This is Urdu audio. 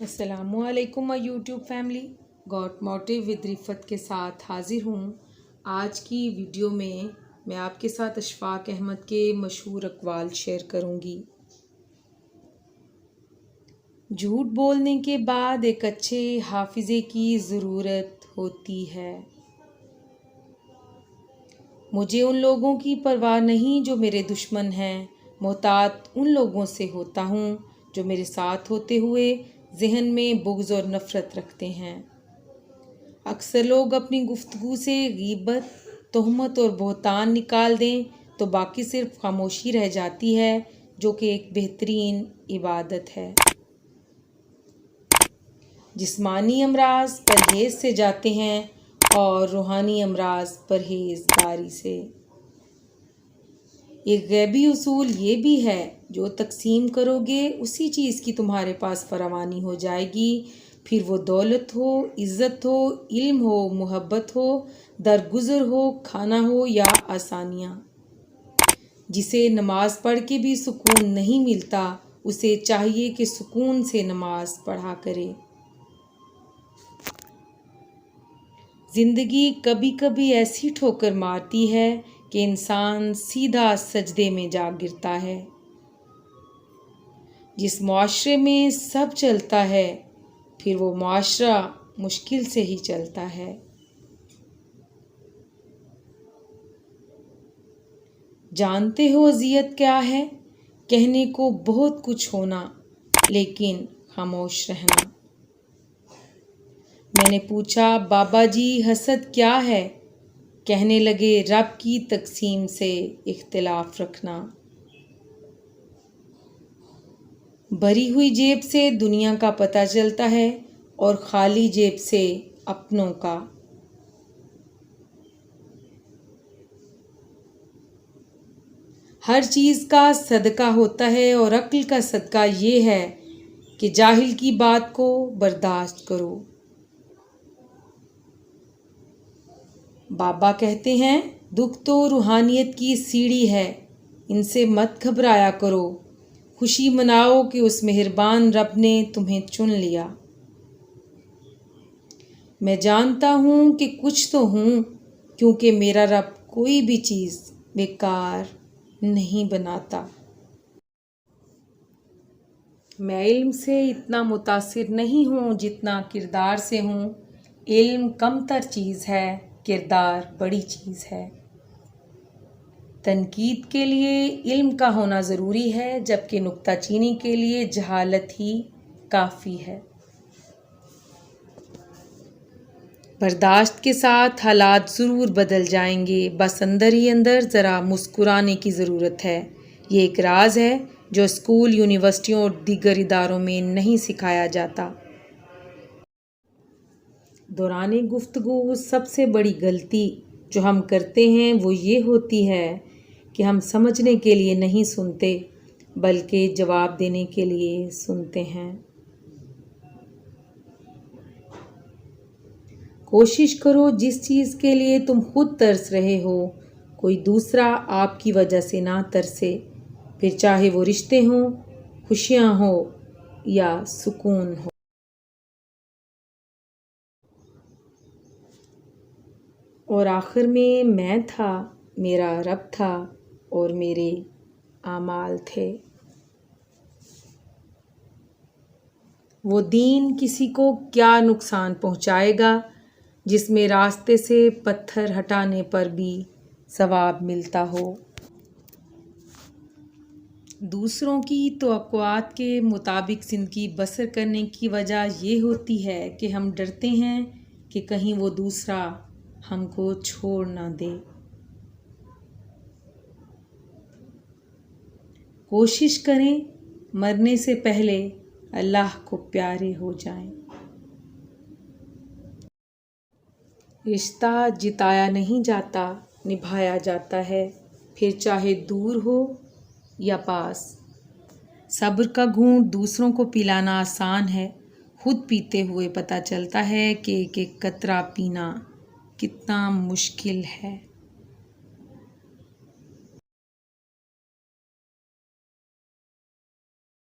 السلام علیکم YouTube family, got motive with رفت کے ساتھ حاضر ہوں۔ آج کی ویڈیو میں آپ کے ساتھ اشفاق احمد کے مشہور اقوال شیئر کروں گی۔ جھوٹ بولنے کے بعد ایک اچھے حافظے کی ضرورت ہوتی ہے۔ مجھے ان لوگوں کی پرواہ نہیں جو میرے دشمن ہیں، محتاط ان لوگوں سے ہوتا ہوں جو میرے ساتھ ہوتے ہوئے ذہن میں بغض اور نفرت رکھتے ہیں۔ اکثر لوگ اپنی گفتگو سے غیبت، تہمت اور بہتان نکال دیں تو باقی صرف خاموشی رہ جاتی ہے، جو کہ ایک بہترین عبادت ہے۔ جسمانی امراض پرہیز سے جاتے ہیں اور روحانی امراض پرہیزگاری سے۔ ایک غیبی اصول یہ بھی ہے، جو تقسیم کرو گے اسی چیز کی تمہارے پاس فراوانی ہو جائے گی، پھر وہ دولت ہو، عزت ہو، علم ہو، محبت ہو، درگزر ہو، کھانا ہو یا آسانیاں۔ جسے نماز پڑھ کے بھی سکون نہیں ملتا، اسے چاہیے کہ سکون سے نماز پڑھا کرے۔ زندگی کبھی کبھی ایسی ٹھوکر مارتی ہے کہ انسان سیدھا سجدے میں جا گرتا ہے۔ جس معاشرے میں سب چلتا ہے، پھر وہ معاشرہ مشکل سے ہی چلتا ہے۔ جانتے ہو اذیت کیا ہے؟ کہنے کو بہت کچھ ہونا، لیکن خاموش رہنا۔ میں نے پوچھا، بابا جی حسد کیا ہے؟ کہنے لگے، رب کی تقسیم سے اختلاف رکھنا۔ بھری ہوئی جیب سے دنیا کا پتہ چلتا ہے اور خالی جیب سے اپنوں کا۔ ہر چیز کا صدقہ ہوتا ہے اور عقل کا صدقہ یہ ہے کہ جاہل کی بات کو برداشت کرو۔ بابا کہتے ہیں، دکھ تو روحانیت کی سیڑھی ہے، ان سے مت گھبرایا کرو، خوشی مناؤ کہ اس مہربان رب نے تمہیں چن لیا۔ میں جانتا ہوں کہ کچھ تو ہوں، کیونکہ میرا رب کوئی بھی چیز بیکار نہیں بناتا۔ میں علم سے اتنا متاثر نہیں ہوں جتنا کردار سے ہوں۔ علم کم تر چیز ہے، کردار بڑی چیز ہے۔ تنقید کے لیے علم کا ہونا ضروری ہے، جبکہ نکتہ چینی کے لیے جہالت ہی کافی ہے۔ برداشت کے ساتھ حالات ضرور بدل جائیں گے، بس اندر ہی اندر ذرا مسکرانے کی ضرورت ہے۔ یہ ایک راز ہے جو اسکول، یونیورسٹیوں اور دیگر اداروں میں نہیں سکھایا جاتا۔ دوران گفتگو سب سے بڑی غلطی جو ہم کرتے ہیں وہ یہ ہوتی ہے کہ ہم سمجھنے کے لیے نہیں سنتے، بلکہ جواب دینے کے لیے سنتے ہیں۔ کوشش کرو جس چیز کے لیے تم خود ترس رہے ہو، کوئی دوسرا آپ کی وجہ سے نہ ترسے، پھر چاہے وہ رشتے ہوں، خوشیاں ہوں یا سکون ہو۔ اور آخر میں تھا، میرا رب تھا اور میرے اعمال تھے۔ وہ دین کسی کو کیا نقصان پہنچائے گا جس میں راستے سے پتھر ہٹانے پر بھی ثواب ملتا ہو۔ دوسروں کی توقعات کے مطابق زندگی بسر کرنے کی وجہ یہ ہوتی ہے کہ ہم ڈرتے ہیں کہ کہیں وہ دوسرا ہم کو چھوڑ نہ دے۔ کوشش کریں مرنے سے پہلے اللہ کو پیارے ہو جائیں۔ رشتہ جتایا نہیں جاتا، نبھایا جاتا ہے، پھر چاہے دور ہو یا پاس۔ صبر کا گھونٹ دوسروں کو پلانا آسان ہے، خود پیتے ہوئے پتہ چلتا ہے کہ ایک ایک قطرہ پینا کتنا مشکل ہے۔